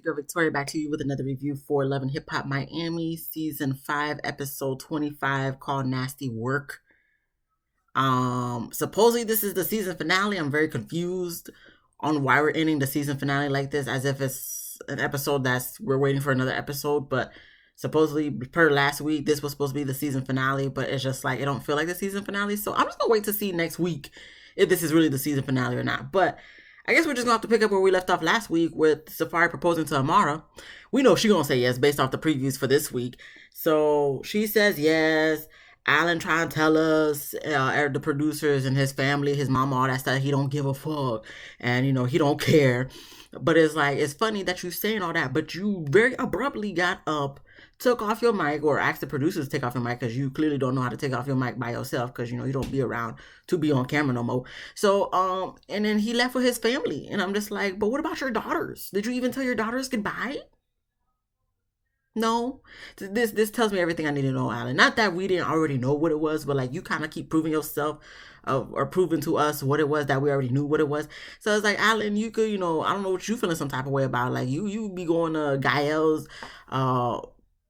girl Victoria back to you with another review for Love and Hip Hop Miami season 5 episode 25 called Nasty Work. Supposedly this is the season finale. I'm very confused on why we're ending the season finale like this, as if it's an episode we're waiting for another episode, but supposedly per last week this was supposed to be the season finale, but it's just like it don't feel like the season finale. So I'm just gonna wait to see next week if this is really the season finale or not. But I guess we're just gonna have to pick up where we left off last week with Safaree proposing to Amara. We know she's gonna say yes based off the previews for this week. So she says yes. Alan trying to tell us, the producers and his family, his mama, all that stuff, he don't give a fuck. And, he don't care. But it's like, it's funny that you saying all that, but you very abruptly got up, took off your mic, or asked the producers to take off your mic because you clearly don't know how to take off your mic by yourself because, you don't be around to be on camera no more. So, and then he left with his family. And I'm just like, but what about your daughters? Did you even tell your daughters goodbye? No, this tells me everything I need to know, Alan. Not that we didn't already know what it was, but like you kind of keep proving yourself, or proving to us what it was that we already knew what it was. So it's like, Alan, you could, I don't know what you feeling some type of way about. Like you be going to Gael's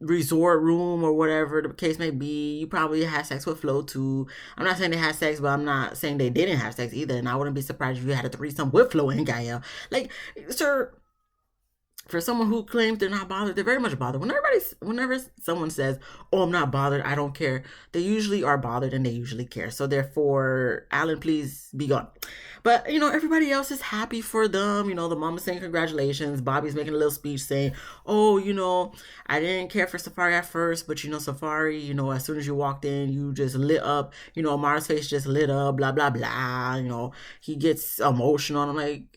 resort room or whatever the case may be. You probably had sex with Flo too. I'm not saying they had sex, but I'm not saying they didn't have sex either. And I wouldn't be surprised if you had a threesome with Flo and Gael. Like, sir, for someone who claims they're not bothered, they're very much bothered. Whenever someone says, "Oh, I'm not bothered, I don't care," they usually are bothered and they usually care. So therefore, Alan, please be gone. But everybody else is happy for them. The mama's saying congratulations. Bobby's making a little speech saying, "Oh, I didn't care for Safaree at first, but Safaree, as soon as you walked in, you just lit up. Amara's face just lit up. Blah blah blah. He gets emotional." I'm like,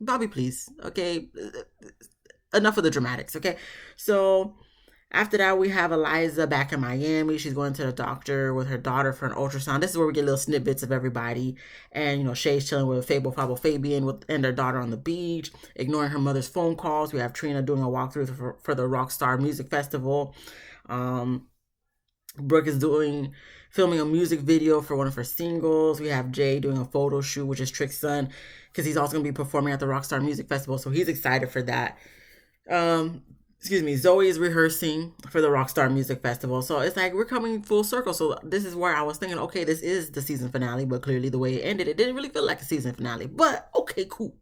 Bobby, please. Okay. Enough of the dramatics. Okay. So after that, we have Eliza back in Miami. She's going to the doctor with her daughter for an ultrasound. This is where we get little snippets of everybody. And, Shay's chilling with Fabian and their daughter on the beach, ignoring her mother's phone calls. We have Trina doing a walkthrough for the Rockstar Music Festival. Brooke is filming a music video for one of her singles. We have Jay doing a photo shoot, which is Trick's son, because he's also going to be performing at the Rockstar Music Festival, so he's excited for that. Zoe is rehearsing for the Rockstar Music Festival, so it's like we're coming full circle. So this is where I was thinking, okay, this is the season finale, but clearly the way it ended, it didn't really feel like a season finale, but okay, cool.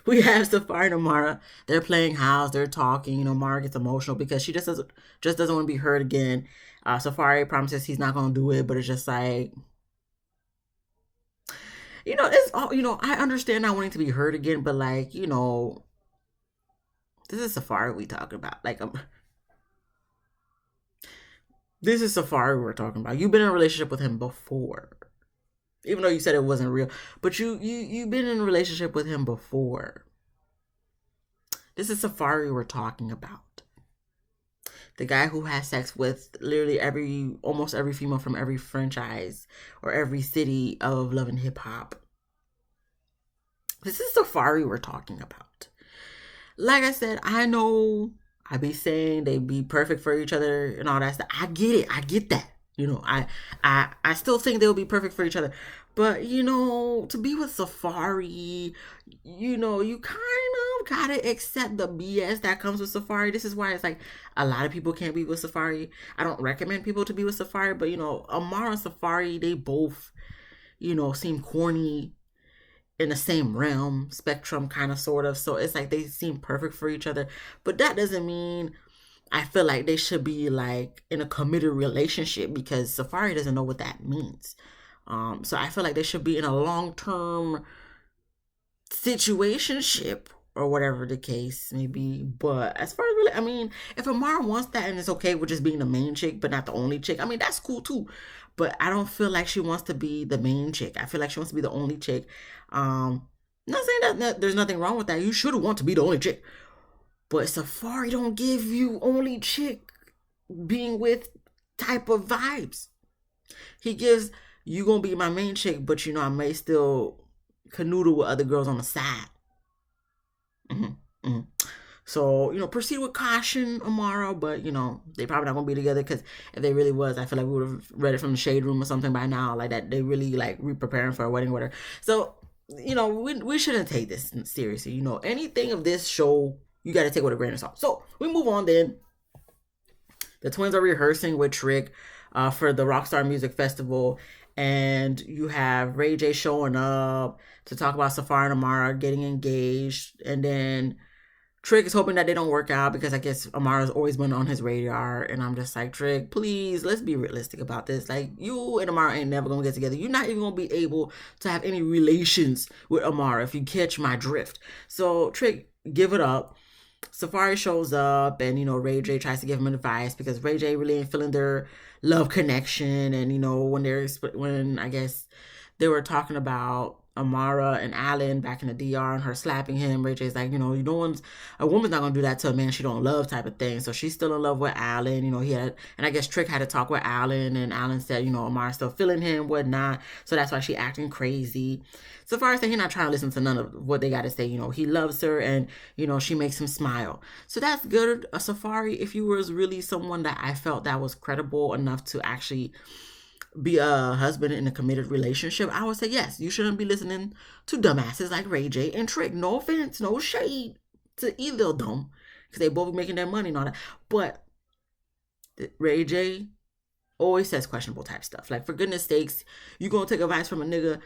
We have Safaree and Amara. They're playing house. They're talking. Amara gets emotional because she just doesn't want to be hurt again. Safaree promises he's not going to do it, but it's just like, it's all, I understand not wanting to be hurt again, but like, this is Safaree we talking about. Like, this is Safaree we're talking about. You've been in a relationship with him before. Even though you said it wasn't real, but you've been in a relationship with him before. This is Safaree we're talking about. The guy who has sex with literally almost every female from every franchise or every city of Love and Hip Hop. This is Safaree we're talking about. Like I said, I know I be saying they be perfect for each other and all that stuff. I get it. I get that. I still think they'll be perfect for each other. But, to be with Safaree, you kind of gotta accept the BS that comes with Safaree. This is why it's like a lot of people can't be with Safaree. I don't recommend people to be with Safaree, but, Amara and Safaree, they both, seem corny in the same realm, spectrum, kind of, sort of. So it's like they seem perfect for each other. But that doesn't mean I feel like they should be like in a committed relationship, because Safaree doesn't know what that means. So I feel like they should be in a long-term situationship or whatever the case may be. But as far as really, I mean, if Amara wants that and it's okay with just being the main chick but not the only chick, I mean, that's cool too. But I don't feel like she wants to be the main chick. I feel like she wants to be the only chick. Not saying that there's nothing wrong with that. You should want to be the only chick. But Safaree don't give you only chick being with type of vibes. He gives, you gonna be my main chick, but I may still canoodle with other girls on the side. So, proceed with caution, Amara, but, they probably not gonna be together, because if they really was, I feel like we would have read it from the Shade Room or something by now, like that they really like preparing for a wedding with her. So, we shouldn't take this seriously. Anything of this show you got to take it with a grain of salt. So we move on then. The twins are rehearsing with Trick for the Rockstar Music Festival, and you have Ray J showing up to talk about Safaree and Amara getting engaged, and then Trick is hoping that they don't work out because I guess Amara's always been on his radar, and I'm just like, Trick, please, let's be realistic about this. Like, you and Amara ain't never gonna get together. You're not even gonna be able to have any relations with Amara if you catch my drift. So, Trick, give it up. Safaree shows up, and Ray J tries to give him advice because Ray J really ain't feeling their love connection. And when I guess they were talking about Amara and Alan back in the DR and her slapping him, Ray J's like, a woman's not gonna do that to a man she don't love, type of thing. So she's still in love with Alan. And I guess Trick had to talk with Alan, and Alan said, Amara's still feeling him, whatnot. So that's why she acting crazy. Safaree said he's not trying to listen to none of what they got to say. He loves her, and she makes him smile. So that's good. Safaree, if you was really someone that I felt that was credible enough to actually be a husband in a committed relationship, I would say yes. You shouldn't be listening to dumbasses like Ray J and Trick. No offense, no shade to either of them, because they both making their money and all that. But Ray J always says questionable type stuff. Like, for goodness sakes, you gonna take advice from a nigga?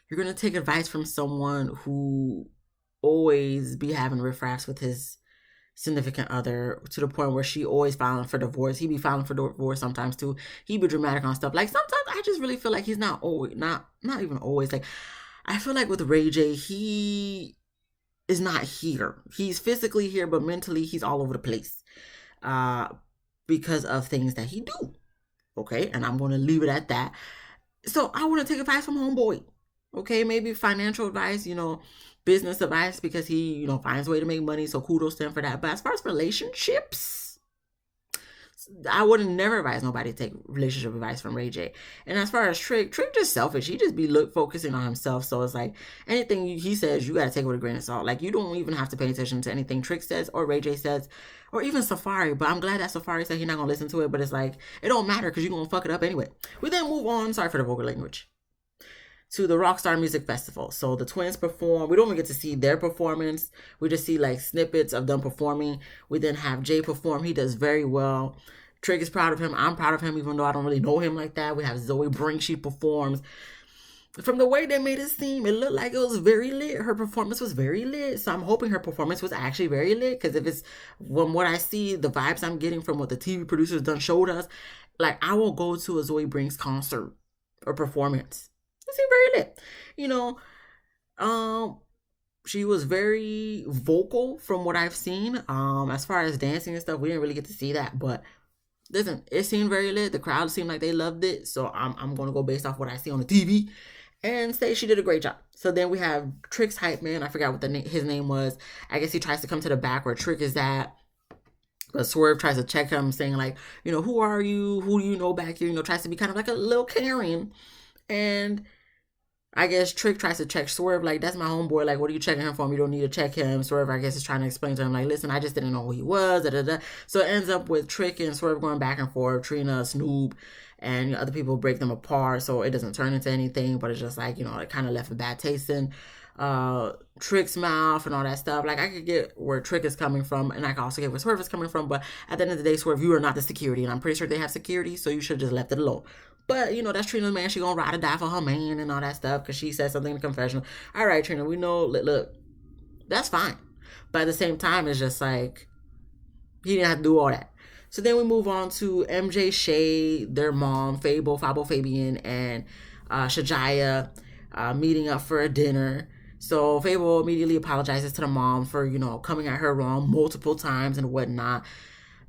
You're gonna take advice from someone who always be having riffraffs with his significant other, to the point where she always filing for divorce. He be filing for divorce sometimes too. He be dramatic on stuff. Like, sometimes I just really feel like he's not always, not even always. Like, I feel like with Ray J, he is not here. He's physically here, but mentally he's all over the place because of things that he do. Okay, and I'm going to leave it at that. So I want to take advice from homeboy. Okay, maybe financial advice, business advice, because he, finds a way to make money. So kudos to him for that. But as far as relationships, I would have never advised nobody to take relationship advice from Ray J. And as far as Trick just selfish. He just be focusing on himself. So it's like, anything he says, you got to take it with a grain of salt. Like, you don't even have to pay attention to anything Trick says or Ray J says, or even Safaree. But I'm glad that Safaree said he's not going to listen to it. But it's like, it don't matter because you're going to fuck it up anyway. We then move on. Sorry for the vulgar language. To the Rockstar Music Festival. So the twins perform. We don't even get to see their performance. We just see like snippets of them performing. We then have Jay perform. He does very well. Trick is proud of him. I'm proud of him, even though I don't really know him like that. We have Zoe Brink. She performs. From the way they made it seem, it looked like it was very lit. Her performance was very lit. So I'm hoping her performance was actually very lit. Because if it's, from what I see, the vibes I'm getting from what the TV producers done showed us, like, I will go to a Zoe Brink's concert or performance. It seemed very lit. She was very vocal from what I've seen. As far as dancing and stuff, we didn't really get to see that, but listen, it seemed very lit. The crowd seemed like they loved it. So I'm gonna go based off what I see on the TV and say she did a great job. So then we have Trick's hype man. I forgot what his name was. I guess he tries to come to the back where Trick is at. But Swerve tries to check him, saying like, who are you? Who do you know back here? Tries to be kind of like a little Karen. And I guess Trick tries to check Swerve, like, that's my homeboy, like, what are you checking him for? You don't need to check him. Swerve, I guess, is trying to explain to him, like, listen, I just didn't know who he was, da, da, da. So it ends up with Trick and Swerve going back and forth, Trina, Snoop, and other people break them apart, so it doesn't turn into anything, but it's just like, it kind of left a bad taste in Trick's mouth and all that stuff. Like, I could get where Trick is coming from, and I can also get where Swerve is coming from, but at the end of the day, Swerve, you are not the security, and I'm pretty sure they have security, so you should have just left it alone. But, that's Trina's man. She gonna ride or die for her man and all that stuff because she said something in the confessional. All right, Trina, we know, look, that's fine. But at the same time, it's just like, he didn't have to do all that. So then we move on to MJ, Shay, their mom, Fabo Fabian, and Shajaya meeting up for a dinner. So Fabo immediately apologizes to the mom for, coming at her wrong multiple times and whatnot.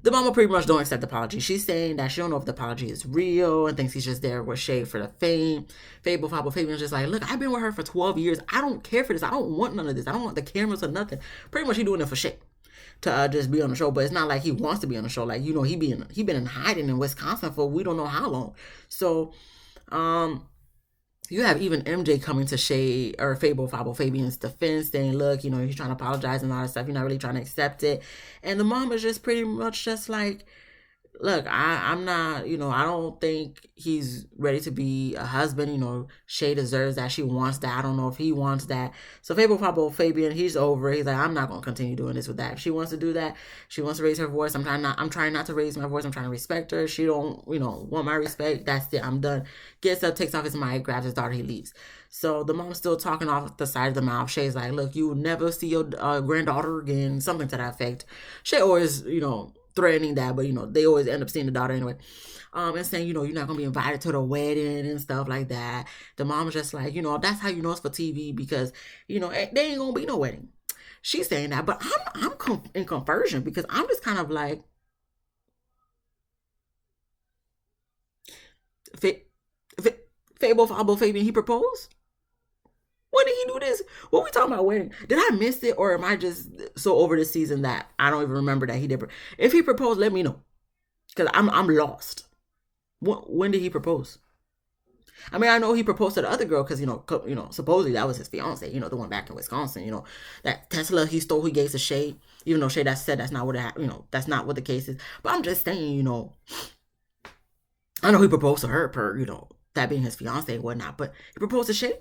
The mama pretty much don't accept the apology. She's saying that she don't know if the apology is real and thinks he's just there with Shay for the fame. Fabo Fabian's just like, look, I've been with her for 12 years. I don't care for this. I don't want none of this. I don't want the cameras or nothing. Pretty much he doing it for Shay to just be on the show. But it's not like he wants to be on the show. Like, he been in hiding in Wisconsin for we don't know how long. So, you have even MJ coming to Shay or Fabo Fabian's defense, saying, look, he's trying to apologize and all that stuff. You're not really trying to accept it. And the mom is just pretty much just like, look, I'm not, I don't think he's ready to be a husband. Shay deserves that. She wants that. I don't know if he wants that. So Fable Pablo Fabian, he's over. He's like, I'm not gonna continue doing this with that. If she wants to do that, she wants to raise her voice. I'm trying not to raise my voice. I'm trying to respect her. She don't, want my respect. That's it. I'm done. Gets up, takes off his mic, grabs his daughter, he leaves. So the mom's still talking off the side of the mouth. Shay's like, look, you will never see your granddaughter again, something to that effect. Shay always, threatening that, but they always end up seeing the daughter anyway. And saying, you're not gonna be invited to the wedding and stuff like that. The mom's just like, that's how you know it's for TV because, they ain't gonna be no wedding. She's saying that, but I'm in conversion because I'm just kind of like, Fable Fabo Fabian, he proposed? When did he do this? What we talking about wedding? Did I miss it or am I just so over this season that I don't even remember that he did? If he proposed, let me know because I'm lost. When did he propose? I mean, I know he proposed to the other girl because supposedly that was his fiance. The one back in Wisconsin. That Tesla he stole, he gave to Shay. Even though Shay that said that's not what that's not what the case is. But I'm just saying, I know he proposed to her per that being his fiance and whatnot. But he proposed to Shay.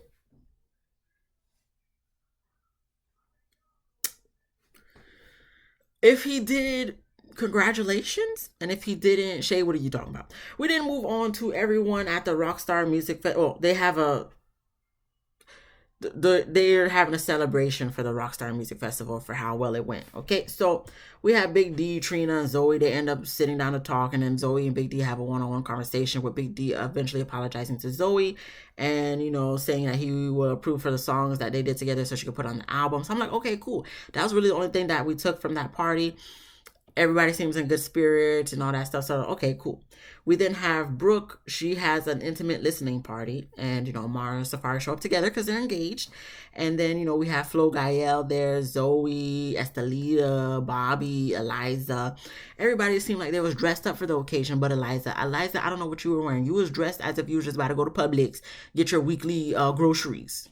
If he did, congratulations. And if he didn't, Shay, what are you talking about? We didn't move on to everyone at the Rockstar Music Festival. They have they're having a celebration for the Rockstar Music Festival for how well it went. Okay, so we have Big D, Trina, and Zoe. They end up sitting down to talk, and then Zoe and Big D have a one-on-one conversation with Big D eventually apologizing to Zoe and saying that he will approve for the songs that they did together so she could put on the album. So I'm like, okay, cool. That was really the only thing that we took from that party. Everybody seems in good spirits and all that stuff. So, okay, cool. We then have Brooke. She has an intimate listening party. And, Mara and Safari show up together because they're engaged. And then, we have Flo Gael there, Zoe, Estelita, Bobby, Eliza. Everybody seemed like they was dressed up for the occasion, but Eliza, I don't know what you were wearing. You was dressed as if you was just about to go to Publix, get your weekly groceries.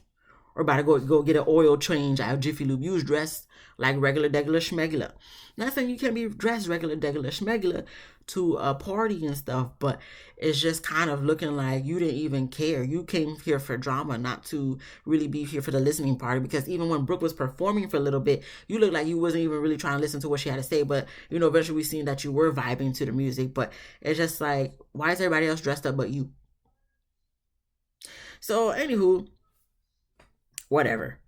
Or about to go get an oil change at Jiffy Lube. You was dressed like regular, degular, schmegular. Not saying you can't be dressed regular, degular, schmegular to a party and stuff, but it's just kind of looking like you didn't even care. You came here for drama, not to really be here for the listening party. Because even when Brooke was performing for a little bit, you looked like you wasn't even really trying to listen to what she had to say. But eventually we seen that you were vibing to the music. But it's just like, why is everybody else dressed up but you? So, anywho, whatever.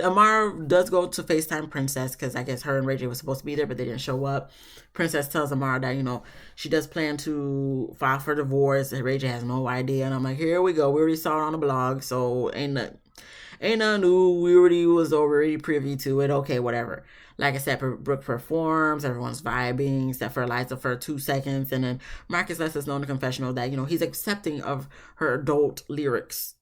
Amara does go to FaceTime Princess because I guess her and Ray J was supposed to be there, but they didn't show up. Princess tells Amara that, she does plan to file for divorce, and Ray J has no idea. And I'm like, here we go. We already saw it on the blog, so ain't nothing new. We already privy to it. Okay, whatever. Like I said, Brooke performs. Everyone's vibing, except for Eliza for 2 seconds. And then Marcus lets us know in the confessional that, he's accepting of her adult lyrics.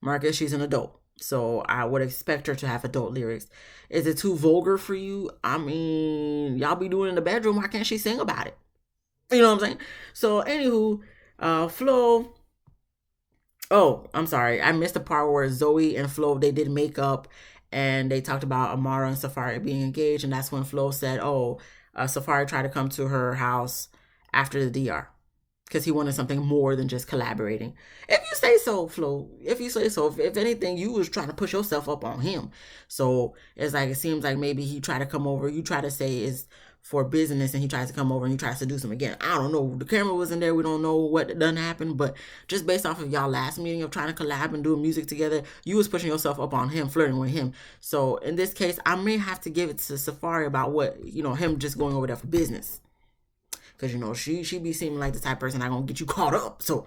Marcus, she's an adult. So I would expect her to have adult lyrics. Is it too vulgar for you? I mean, y'all be doing it in the bedroom. Why can't she sing about it? You know what I'm saying? So, anywho, Flo. Oh, I'm sorry. I missed the part where Zoe and Flo, they did makeup and they talked about Amara and Safari being engaged. And that's when Flo said, Safari tried to come to her house after the DR. Because he wanted something more than just collaborating. If you say so, Flo. If you say so. If anything, you was trying to push yourself up on him. So it's like, it seems like maybe he tried to come over. You try to say it's for business and he tries to come over and you try to seduce him again. I don't know. The camera wasn't there. We don't know what done happened. But just based off of y'all last meeting of trying to collab and do music together, you was pushing yourself up on him, flirting with him. So in this case, I may have to give it to Safari about what, him just going over there for business. Because, she be seeming like the type of person not going to get you caught up. So,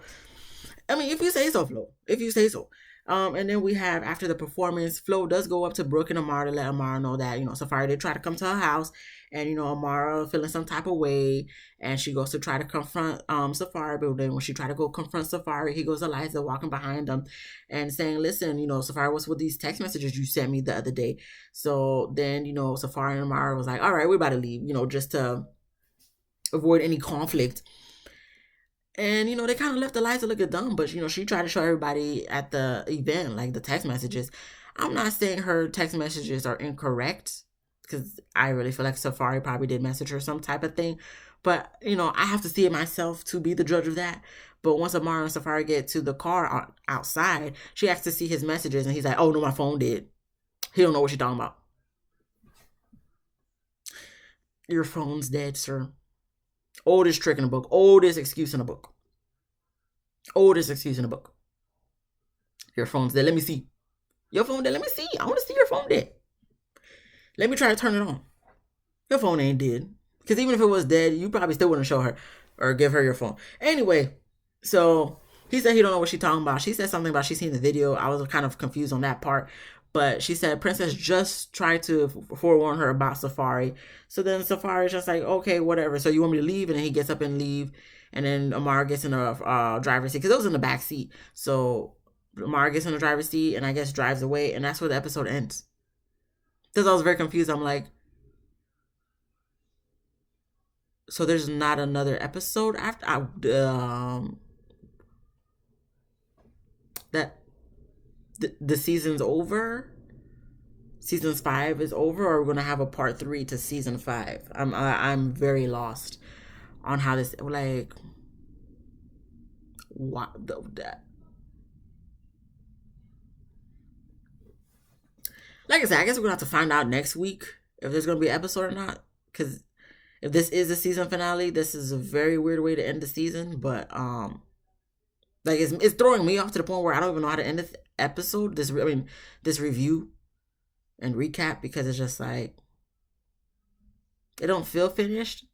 I mean, if you say so, Flo. If you say so. And then we have, after the performance, Flo does go up to Brooke and Amara to let Amara know that, Safari did try to come to her house. And, Amara feeling some type of way. And she goes to try to confront Safari. But then when she tried to go confront Safari, he goes Eliza walking behind them and saying, listen, Safari, what's with these text messages you sent me the other day? So then, Safari and Amara was like, all right, we're about to leave, just to avoid any conflict. And, they kind of left Eliza looking dumb, but, she tried to show everybody at the event, like the text messages. I'm not saying her text messages are incorrect. because I really feel like Safari probably did message her some type of thing. But, you know, I have to see it myself to be the judge of that. But once Amara and Safari get to the car outside, she has to see his messages, and he's like, oh, no, my phone did. He don't know what she's talking about. Your phone's dead, sir. Oldest trick in the book. Oldest excuse in the book. Oldest excuse in the book. Your phone's dead. Let me see. Your phone dead. Let me see. I want to see your phone dead. Let me try to turn it on. Your phone ain't dead. Because even if it was dead, you probably still wouldn't show her or give her your phone. Anyway, so he said he don't know what she's talking about. She said something about she's seen the video. I was kind of confused on that part. But she said Princess just tried to forewarn her about Safari. So then Safari's just like, okay, whatever. So you want me to leave? And then he gets up and leave. And then Amara gets in the driver's seat. Because it was in the back seat. So Amara gets in the driver's seat and I guess drives away. And that's where the episode ends. Because I was very confused. I'm like, so there's not another episode after that the season's over. Season 5 is over, or we're gonna have a part 3 to season 5. I'm very lost on how this, like, what that. Like I said, I guess we're gonna have to find out next week if there's gonna be an episode or not. Because if this is the season finale, this is a very weird way to end the season. But like it's throwing me off to the point where I don't even know how to end this episode. This review and recap, because it's just like it don't feel finished.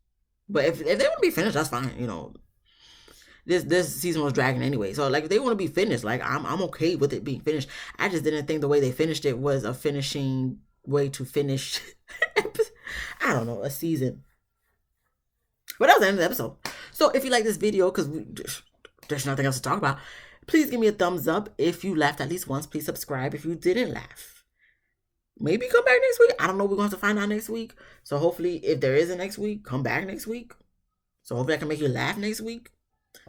But if they want to be finished, that's fine. You know, this season was dragging anyway. So like if they want to be finished, like I'm okay with it being finished. I just didn't think the way they finished it was a finishing way to finish I don't know, a season. But that was the end of the episode. So if you like this video, because there's nothing else to talk about, please give me a thumbs up. If you laughed at least once, please subscribe. If you didn't laugh, maybe come back next week. I don't know. We're going to have to find out next week. So hopefully, if there is a next week, come back next week. So hopefully I can make you laugh next week.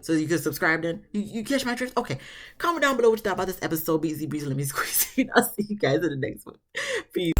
So you can subscribe then. You catch my drift? Okay. Comment down below what you thought about this episode. Be easy breezy. Let me squeeze it. I'll see you guys in the next one. Peace.